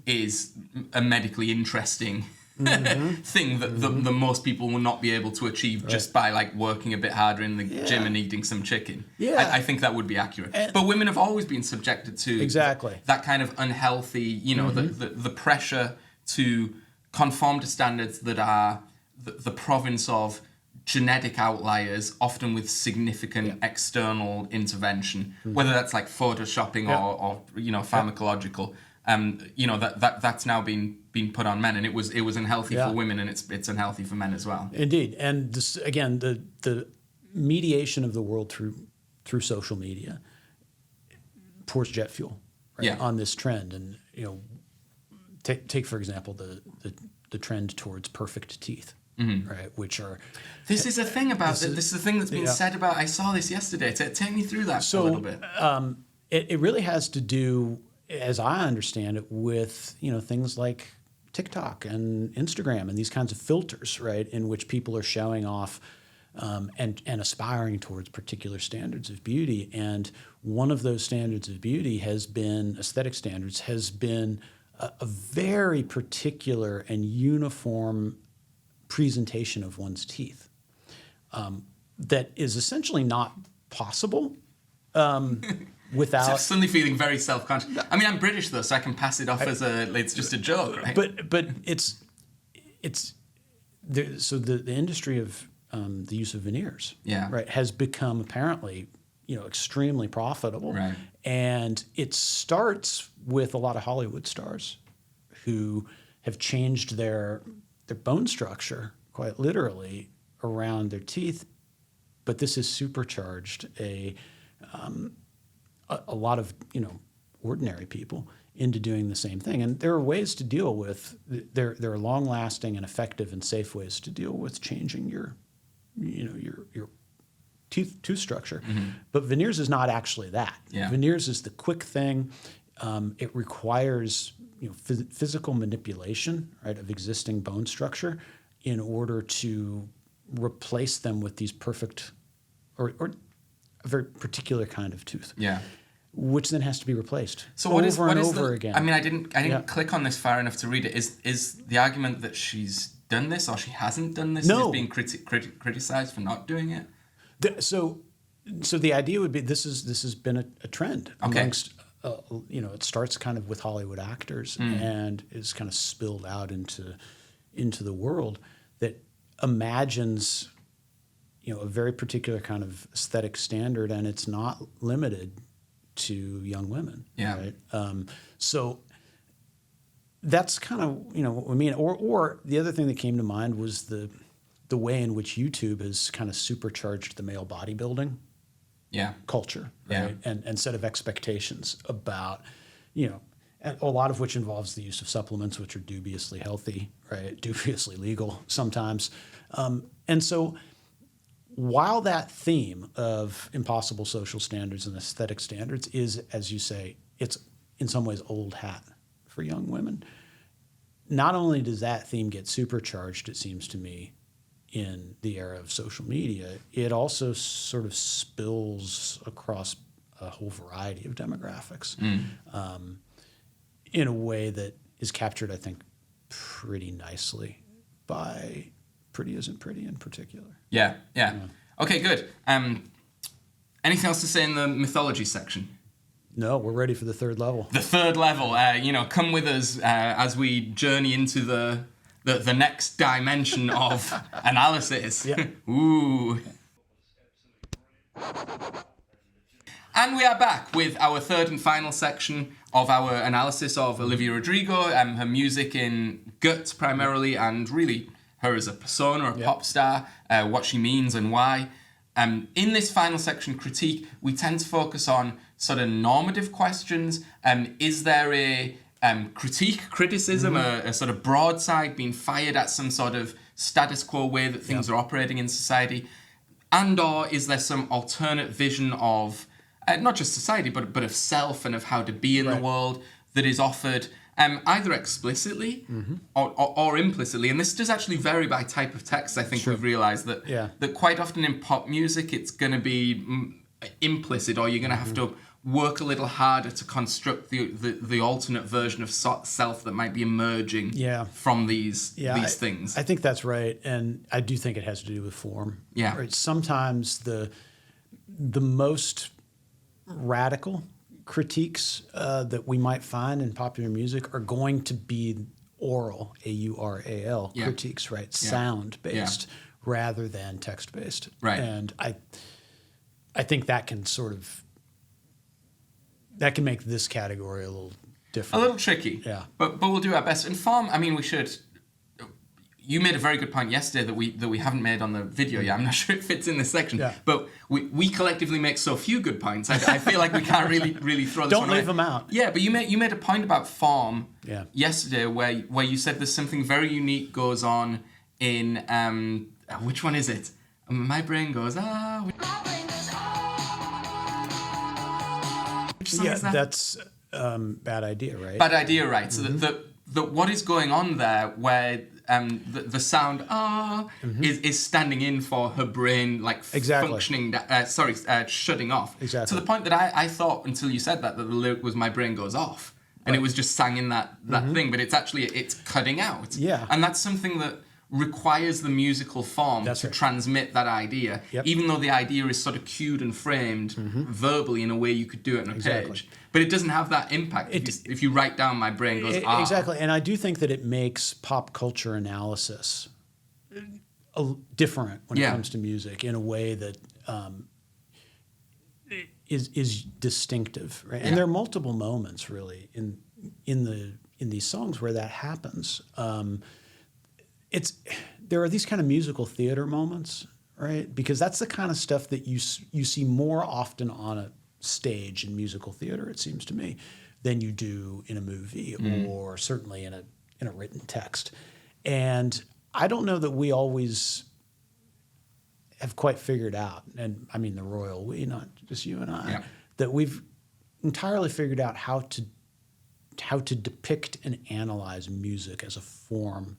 is a medically interesting thing that the most people will not be able to achieve just by like working a bit harder in the gym and eating some chicken. Yeah. I think that would be accurate. But women have always been subjected to that kind of unhealthy, the pressure to conform to standards that are the province of genetic outliers, often with significant external intervention, whether that's like photoshopping or pharmacological. you know, that's now been put on men, and it was unhealthy for women, and it's unhealthy for men as well. Indeed, and this, again, the mediation of the world through social media pours jet fuel on this trend, and you know, take for example the trend towards perfect teeth. Right, which are... This is a thing about... This is the thing that's been said about... I saw this yesterday. Take me through that a little bit. It really has to do, as I understand it, with, you know, things like TikTok and Instagram and these kinds of filters, right, in which people are showing off and aspiring towards particular standards of beauty. And one of those standards of beauty has been, aesthetic standards, has been a very particular and uniform presentation of one's teeth that is essentially not possible without... I'm suddenly feeling very self-conscious. I mean, I'm British though, so I can pass it off as it's just a joke, right? But it's so the industry of the use of veneers, right, has become apparently, you know, extremely profitable, right? And it starts with a lot of Hollywood stars who have changed their bone structure, quite literally, around their teeth, but this has supercharged a lot of, you know, ordinary people into doing the same thing. And there are ways to deal with there are long-lasting and effective and safe ways to deal with changing your tooth structure. But veneers is not actually that. Veneers is the quick thing. It requires, you know, physical manipulation, right, of existing bone structure in order to replace them with these perfect or a very particular kind of tooth. Which then has to be replaced. So what is again. I mean, I didn't click on this far enough to read it. Is the argument that she's done this or she hasn't done this? No. And is being criticized for not doing it? So the idea would be this has been a trend amongst. You know, it starts kind of with Hollywood actors and is kind of spilled out into the world that imagines, you know, a very particular kind of aesthetic standard, and it's not limited to young women. Right? So that's kind of, you know, what I mean. Or the other thing that came to mind was the way in which YouTube has kind of supercharged the male bodybuilding culture, right? And set of expectations about, you know, and a lot of which involves the use of supplements, which are dubiously healthy, right? Dubiously legal sometimes. And so while that theme of impossible social standards and aesthetic standards is, as you say, it's in some ways old hat for young women, not only does that theme get supercharged, it seems to me, in the era of social media, it also sort of spills across a whole variety of demographics in a way that is captured, I think, pretty nicely by Pretty Isn't Pretty in particular. Yeah. Okay, good. Anything else to say in the mythology section? No, we're ready for the third level. The third level. You know, come with us as we journey into the next dimension of analysis. Ooh. And we are back with our third and final section of our analysis of Olivia Rodrigo, her music in Guts primarily, and really her as a persona, a pop star, what she means and why. In this final section, critique, we tend to focus on sort of normative questions. Is there a criticism, a sort of broadside being fired at some sort of status quo way that things are operating in society? And or is there some alternate vision of not just society, but of self and of how to be in the world that is offered either explicitly or implicitly? And this does actually vary by type of text. I think we've realized that quite often in pop music, it's going to be implicit, or you're going to have to work a little harder to construct the alternate version of self that might be emerging from these things. I think that's right, and I do think it has to do with form. Right? Sometimes the most radical critiques that we might find in popular music are going to be oral, A-U-R-A-L, critiques, right? Sound-based rather than text-based. Right. And I think that can sort of, that can make this category a little different. A little tricky. Yeah. But we'll do our best. And form, I mean, we should. You made a very good point yesterday that we haven't made on the video yet. I'm not sure it fits in this section. Yeah. But we collectively make so few good points. I feel like we can't really throw this Don't one away. leave them out. Yeah, but you made a point about form Yeah. yesterday where you said there's something very unique goes on in which one is it? My brain goes My brain goes, Which song Yeah, is that? that's Bad Idea, right? Bad idea, right? So that what is going on there, where the sound is standing in for her brain, like Exactly. functioning. Shutting off. Exactly. To the point that I thought until you said that the lyric was "My brain goes off," and it was just sang in that thing, but it's cutting out. Yeah. And that's something that requires the musical form That's to right. transmit that idea, Yep. even though the idea is sort of cued and framed verbally in a way you could do it on a Exactly. page. But it doesn't have that impact if you write down "My brain goes ah." Exactly, and I do think that it makes pop culture analysis different when it Yeah. comes to music in a way that is distinctive, right? Yeah. And there are multiple moments really in these songs where that happens. There are these kind of musical theater moments, right? Because that's the kind of stuff that you see more often on a stage in musical theater, it seems to me, than you do in a movie or certainly in a written text. And I don't know that we always have quite figured out, and I mean the royal we, not just you and I, Yeah. that we've entirely figured out how to depict and analyze music as a form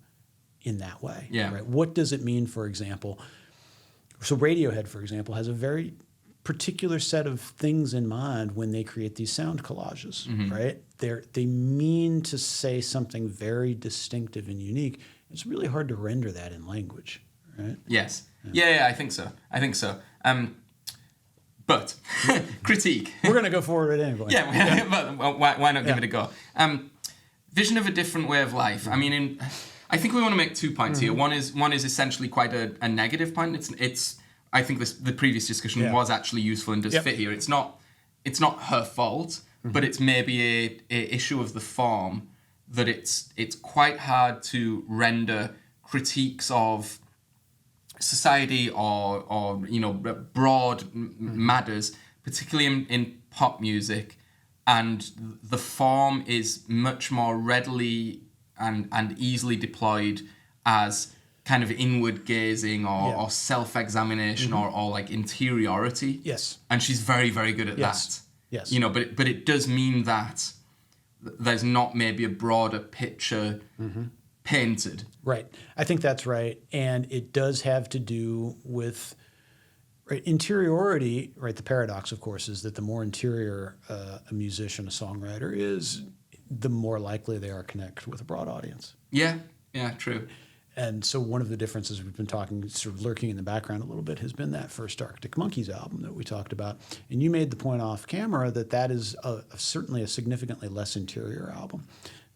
in that way. Yeah. Right? What does it mean, for example? So Radiohead, for example, has a very particular set of things in mind when they create these sound collages, right? They mean to say something very distinctive and unique. It's really hard to render that in language, right? Yes. Yeah, I think so. But critique. We're going to go forward with it anyway. Yeah, but why not give it a go? Vision of a different way of life. I mean, I think we want to make 2 points here. One is essentially quite a negative point. It's I think the previous discussion was actually useful and does fit here. It's not her fault, but it's maybe a issue of the form that it's quite hard to render critiques of society or broad matters, particularly in pop music, and the form is much more readily and easily deployed as kind of inward gazing or self-examination or like interiority. Yes. And she's very, very good at that. Yes. But it does mean that there's not maybe a broader picture painted. Right. I think that's right. And it does have to do with interiority, right? The paradox, of course, is that the more interior a musician, a songwriter is, the more likely they are to connect with a broad audience. Yeah, true. And so one of the differences we've been talking, sort of lurking in the background a little bit, has been that first Arctic Monkeys album that we talked about. And you made the point off camera that is certainly a significantly less interior album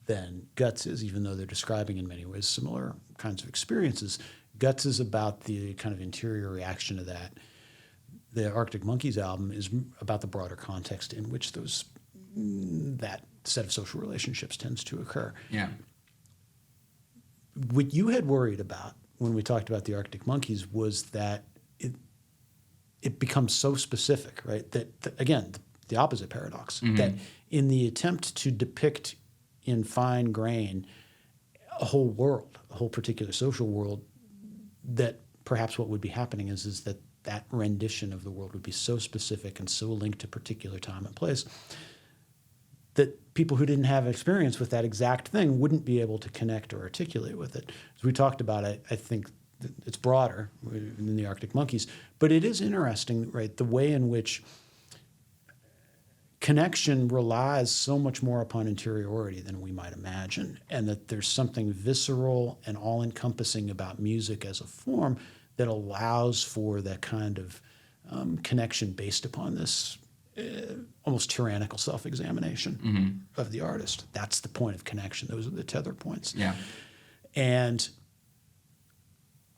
than Guts is, even though they're describing in many ways similar kinds of experiences. Guts is about the kind of interior reaction to that. The Arctic Monkeys album is about the broader context in which that set of social relationships tends to occur. Yeah. What you had worried about when we talked about the Arctic Monkeys was that it becomes so specific, right? That again, the opposite paradox, that in the attempt to depict in fine grain a whole world, a whole particular social world, that perhaps what would be happening is that rendition of the world would be so specific and so linked to particular time and place that people who didn't have experience with that exact thing wouldn't be able to connect or articulate with it. As we talked about it, I think it's broader than the Arctic Monkeys, but it is interesting, right? The way in which connection relies so much more upon interiority than we might imagine, and that there's something visceral and all-encompassing about music as a form that allows for that kind of connection based upon this almost tyrannical self-examination of the artist. That's the point of connection. Those are the tether points. Yeah. And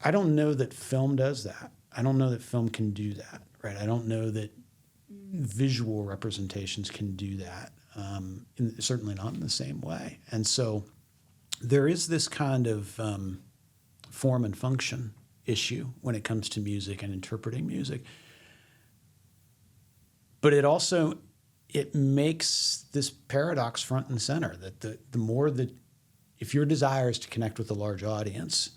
I don't know that film does that. I don't know that film can do that, right? I don't know that visual representations can do that. certainly not in the same way. And so there is this kind of form and function issue when it comes to music and interpreting music. But it makes this paradox front and center, that the more that, if your desire is to connect with a large audience,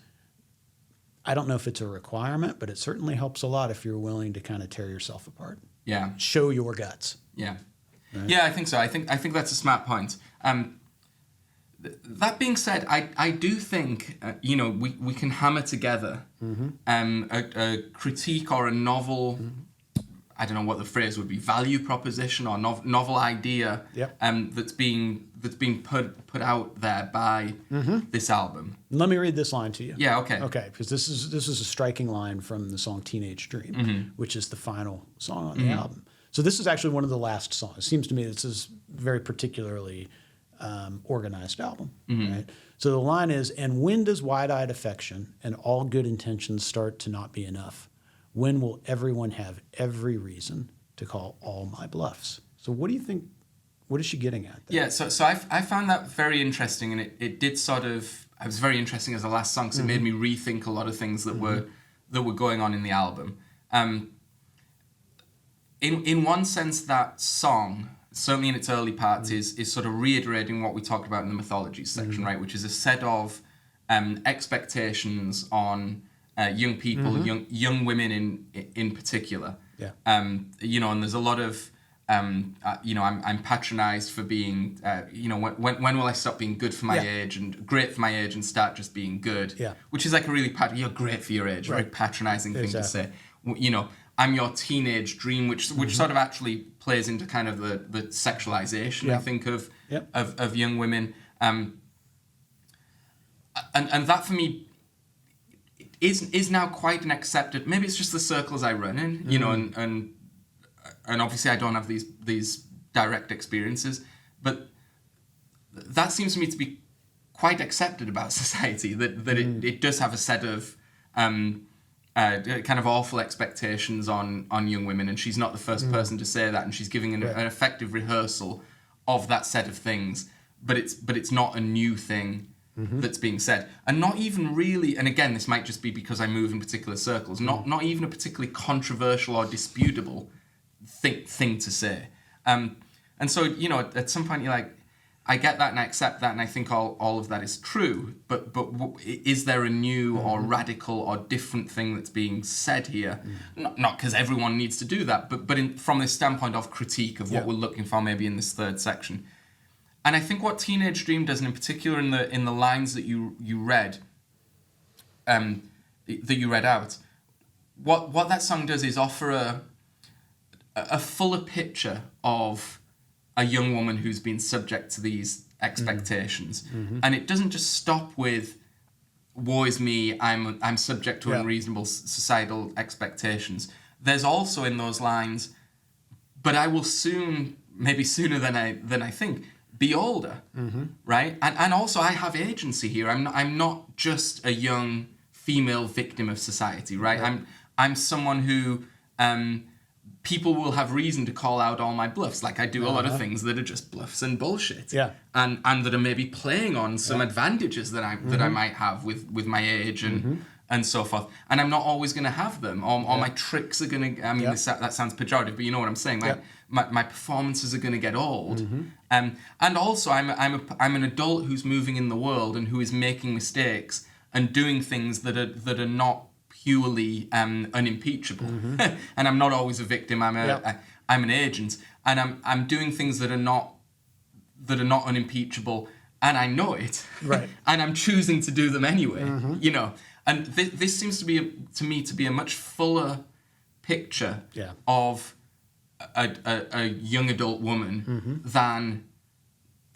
I don't know if it's a requirement, but it certainly helps a lot if you're willing to kind of tear yourself apart. Yeah. Show your guts. Yeah. Right? Yeah, I think so. I think that's a smart point. That being said, I do think we can hammer together a critique or a novel. I don't know what the phrase would be, value proposition or novel idea. Yep. That's being put out there by this album. Let me read this line to you. Yeah. Okay. Okay, because this is a striking line from the song "Teenage Dream," which is the final song on the album. So this is actually one of the last songs. It seems to me this is very particularly organized album. Right. So the line is, "And when does wide-eyed affection and all good intentions start to not be enough? When will everyone have every reason to call all my bluffs?" So what do you think? What is she getting at there? Yeah, so I found that very interesting, and it did it was very interesting as a last song, because it made me rethink a lot of things that were going on in the album. In one sense, that song, certainly in its early parts, is sort of reiterating what we talked about in the mythologies section, right? Which is a set of expectations on young people, young women in particular. Yeah. And there's a lot of I'm patronized for being, when will I stop being good for my age and great for my age and start just being good? Yeah. Which is like a really you're great for your age, right? Very patronizing thing to say. I'm your teenage dream, which sort of actually plays into kind of the sexualization, I think, of young women. And that for me is now quite an accepted, maybe it's just the circles I run in, and obviously I don't have these direct experiences, but that seems to me to be quite accepted about society, that it does have a set of kind of awful expectations on young women, and she's not the first person to say that, and she's giving an effective rehearsal of that set of things, but it's not a new thing that's being said, and not even really, and again, this might just be because I move in particular circles, not even a particularly controversial or disputable thing to say. And so, at some point you're like, I get that and I accept that and I think all of that is true, but is there a new or radical or different thing that's being said here? Not because everyone needs to do that, but from this standpoint of critique of what we're looking for maybe in this third section. And I think what Teenage Dream does, and in particular in the lines that you read out, what that song does is offer a fuller picture of a young woman who's been subject to these expectations. And it doesn't just stop with, woe is me, I'm subject to unreasonable societal expectations. There's also in those lines, but I will soon, maybe sooner than I think, be older, right? And also I have agency here. I'm not just a young female victim of society, right? I'm someone who people will have reason to call out all my bluffs. Like I do a lot of things that are just bluffs and bullshit. Yeah. And that are maybe playing on some advantages that I might have with my age and so forth. And I'm not always going to have them. Or my tricks are going to, I mean, that sounds pejorative, but you know what I'm saying? Like my performances are going to get old. And also I'm an adult who's moving in the world and who is making mistakes and doing things that are not purely unimpeachable. And I'm not always a victim. I'm an agent, and I'm doing things that are not unimpeachable, and I know it. Right. And I'm choosing to do them anyway. And this seems to me to be a much fuller picture of a young adult woman than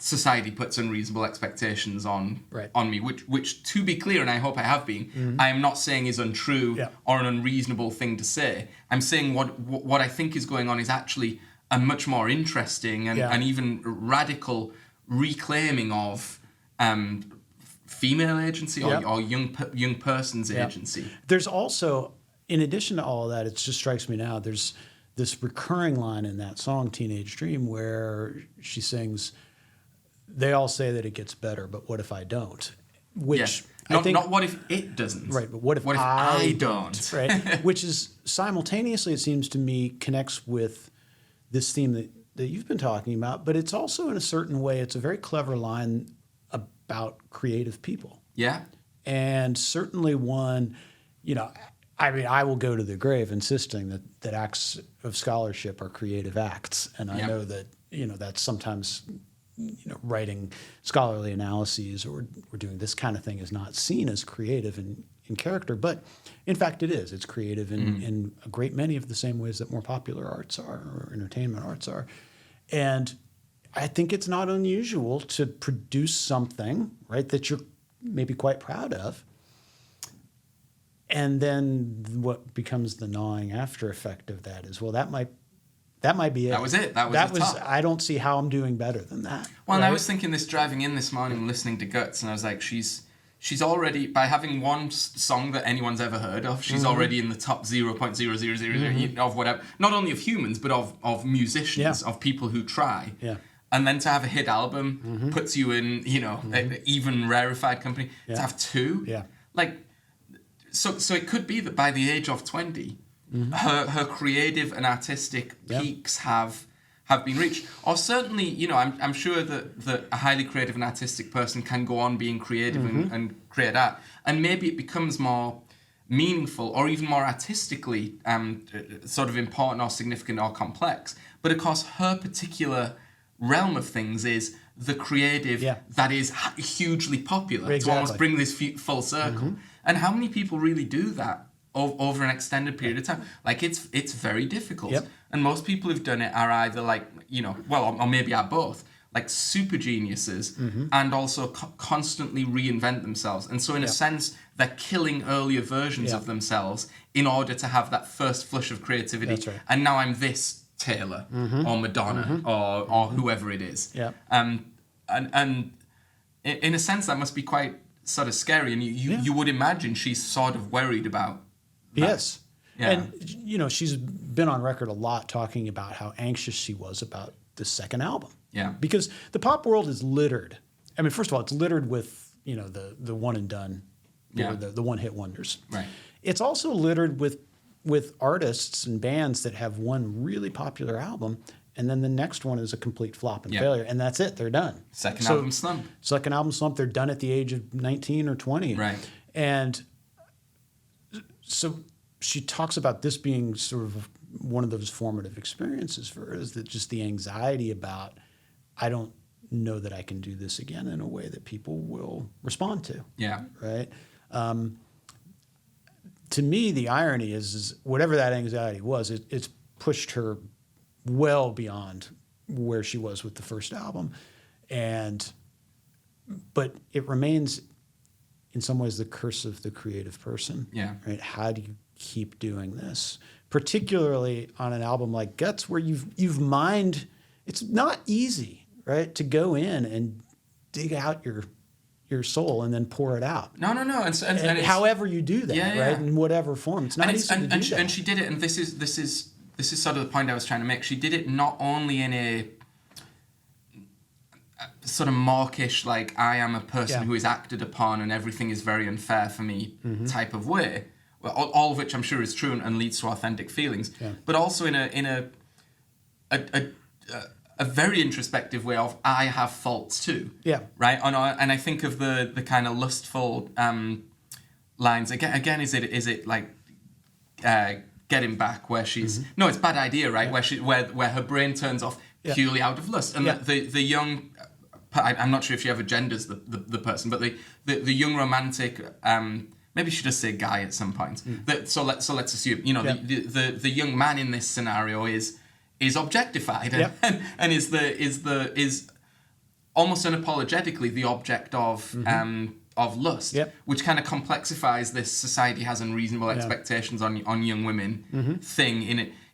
society puts unreasonable expectations on me, which to be clear, and I hope I have been, I am not saying is untrue or an unreasonable thing to say. I'm saying what I think is going on is actually a much more interesting and even radical reclaiming of female agency or young person's agency. There's also, in addition to all of that, it just strikes me now, there's this recurring line in that song, Teenage Dream, where she sings, "They all say that it gets better, but what if I don't?" Which not what if it doesn't. Right, but what if I don't? Right, which is simultaneously, it seems to me, connects with this theme that you've been talking about, but it's also in a certain way, it's a very clever line about creative people. Yeah. And certainly one, I mean, I will go to the grave insisting that acts of scholarship are creative acts. And I know that, that's sometimes, writing scholarly analyses or doing this kind of thing is not seen as creative in character, but in fact it is. It's creative in a great many of the same ways that more popular arts are or entertainment arts are. And I think it's not unusual to produce something, right, that you're maybe quite proud of. And then what becomes the gnawing after effect of that is, well, that might be it. That was it. That was top. I don't see how I'm doing better than that. Well, and I was thinking this driving in this morning, listening to Guts, and I was like, she's already, by having one song that anyone's ever heard of, she's already in the top 0.0000 of whatever, not only of humans, but of musicians, of people who try. Yeah. And then to have a hit album puts you in, an even rarefied company. To have two, so it could be that by the age of 20, her creative and artistic peaks have been reached. Or certainly, I'm sure that a highly creative and artistic person can go on being creative and create art. And maybe it becomes more meaningful or even more artistically sort of important or significant or complex. But of course, her particular realm of things is the creative that is hugely popular. To almost bring this full circle. And how many people really do that over an extended period of time? Like, it's very difficult. And most people who've done it are either like, or maybe are both, like super geniuses and also constantly reinvent themselves. And so in a sense, they're killing earlier versions of themselves in order to have that first flush of creativity. That's right. And now I'm this Taylor or Madonna or whoever it is. And in a sense, that must be quite sort of scary. And you would imagine she's sort of worried about that. Yes. Yeah. And, she's been on record a lot talking about how anxious she was about the second album. Yeah. Because the pop world is littered. I mean, first of all, it's littered with, the one and done, or the one hit wonders. Right. It's also littered with artists and bands that have one really popular album, and then the next one is a complete flop and failure, and that's it. They're done. Second album slump. They're done at the age of 19 or 20. Right. And so she talks about this being sort of one of those formative experiences for her, is that just the anxiety about, I don't know that I can do this again in a way that people will respond to. Yeah. Right? To me, the irony is whatever that anxiety was, it's pushed her well beyond where she was with the first album. But it remains, in some ways, the curse of the creative person. Yeah. Right? How do you keep doing this? Particularly on an album like Guts, where you've mined, it's not easy, right, to go in and dig out your soul and then pour it out. No. And however you do that, right, in whatever form, it's not easy to do that. And she did it, and this is sort of the point I was trying to make. She did it not only in a sort of mawkish, like, I am a person who is acted upon and everything is very unfair for me type of way, all of which I'm sure is true and leads to authentic feelings, but also in a very introspective way of, I have faults too. Yeah. Right? And I think of the kind of lustful lines. Again, is it like Getting Back, where she's... No, it's Bad Idea, right? Where her brain turns off purely out of lust. And the young... I'm not sure if she ever genders the person, but the young romantic... maybe she does say guy at some point. So let's assume, the young man in this scenario is objectified and is almost unapologetically the object of lust, which kind of complexifies this society has unreasonable expectations on young women thing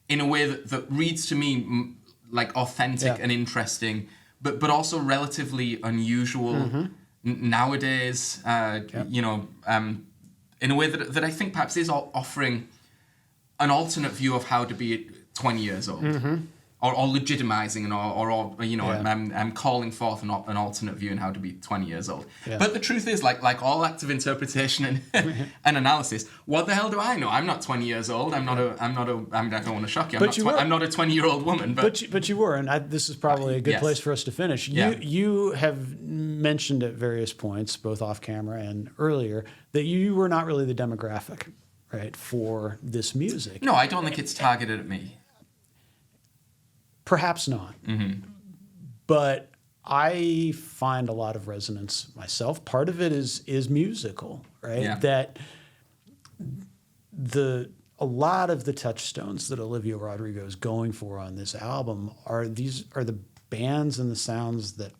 in a way that reads to me like authentic and interesting, but also relatively unusual nowadays. In a way that I think perhaps is offering an alternate view of how to 20 years old. Or legitimizing or you know, I'm calling forth an alternate view on how to be 20 years old. Yeah. But the truth is, like all acts of interpretation and analysis, what the hell do I know? I'm not 20 years old. I don't want to shock you. I'm not a 20-year-old woman. But you were, and this is probably a good place for us to finish. You have mentioned at various points, both off camera and earlier, that you were not really the demographic, right, for this music. No, I don't think it's targeted at me. Perhaps not. But I find a lot of resonance myself. Part of it is musical, right? Yeah. That a lot of the touchstones that Olivia Rodrigo is going for on this album are the bands and the sounds that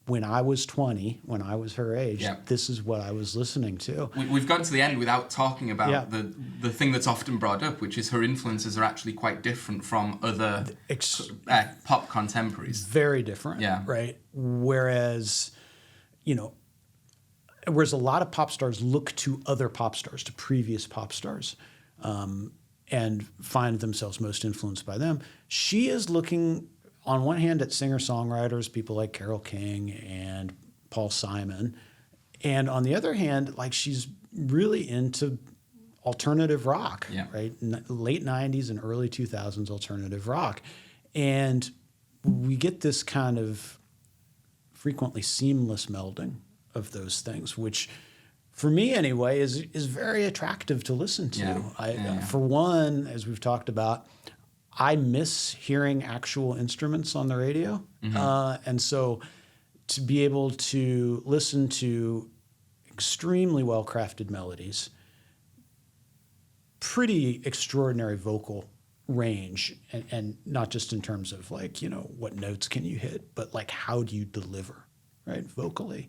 when I was 20, when I was her age, this is what I was listening to. We've gotten to the end without talking about the thing that's often brought up, which is her influences are actually quite different from other pop contemporaries. Very different, right? Whereas a lot of pop stars look to other pop stars, to previous pop stars, and find themselves most influenced by them. She is looking, on one hand, at singer-songwriters, people like Carole King and Paul Simon. And on the other hand, like, she's really into alternative rock, right? Late 90s and early 2000s alternative rock. And we get this kind of frequently seamless melding of those things, which, for me anyway, is very attractive to listen to. For one, as we've talked about, I miss hearing actual instruments on the radio. And so to be able to listen to extremely well-crafted melodies, pretty extraordinary vocal range, and not just in terms of, like, what notes can you hit, but like, how do you deliver, right, vocally?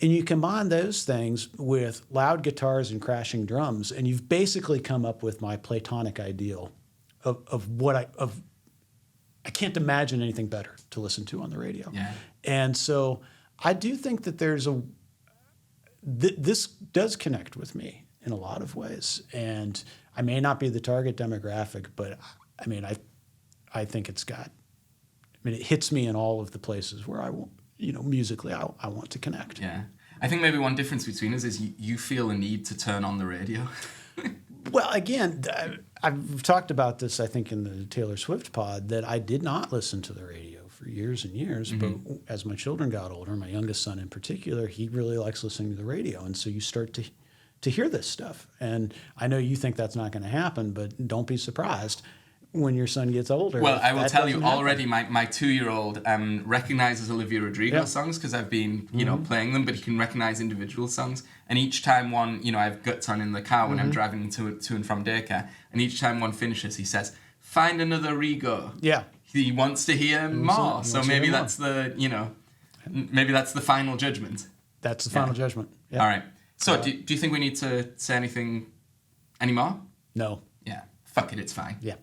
And you combine those things with loud guitars and crashing drums, and you've basically come up with my platonic ideal of what I can't imagine anything better to listen to on the radio. And so I do think that this does connect with me in a lot of ways. And I may not be the target demographic, but I mean, I think it hits me in all of the places where I want, musically I want to connect. Yeah. I think maybe one difference between us is you feel a need to turn on the radio. Well, again, I've talked about this, I think, in the Taylor Swift pod, that I did not listen to the radio for years and years. But as my children got older, my youngest son in particular, he really likes listening to the radio. And so you start to hear this stuff. And I know you think that's not going to happen, but don't be surprised when your son gets older. Well, I will tell you already, my 2-year-old recognizes Olivia Rodrigo songs because I've been, playing them, but he can recognize individual songs. And each time one, I have Guts on in the car when I'm driving to and from daycare. And each time one finishes, he says, "Find another Rigo." Yeah. He wants to hear more. So maybe that's maybe that's the final judgment. That's the final judgment. Yeah. All right. So do you think we need to say anything anymore? No. Yeah. Fuck it, it's fine. Yeah.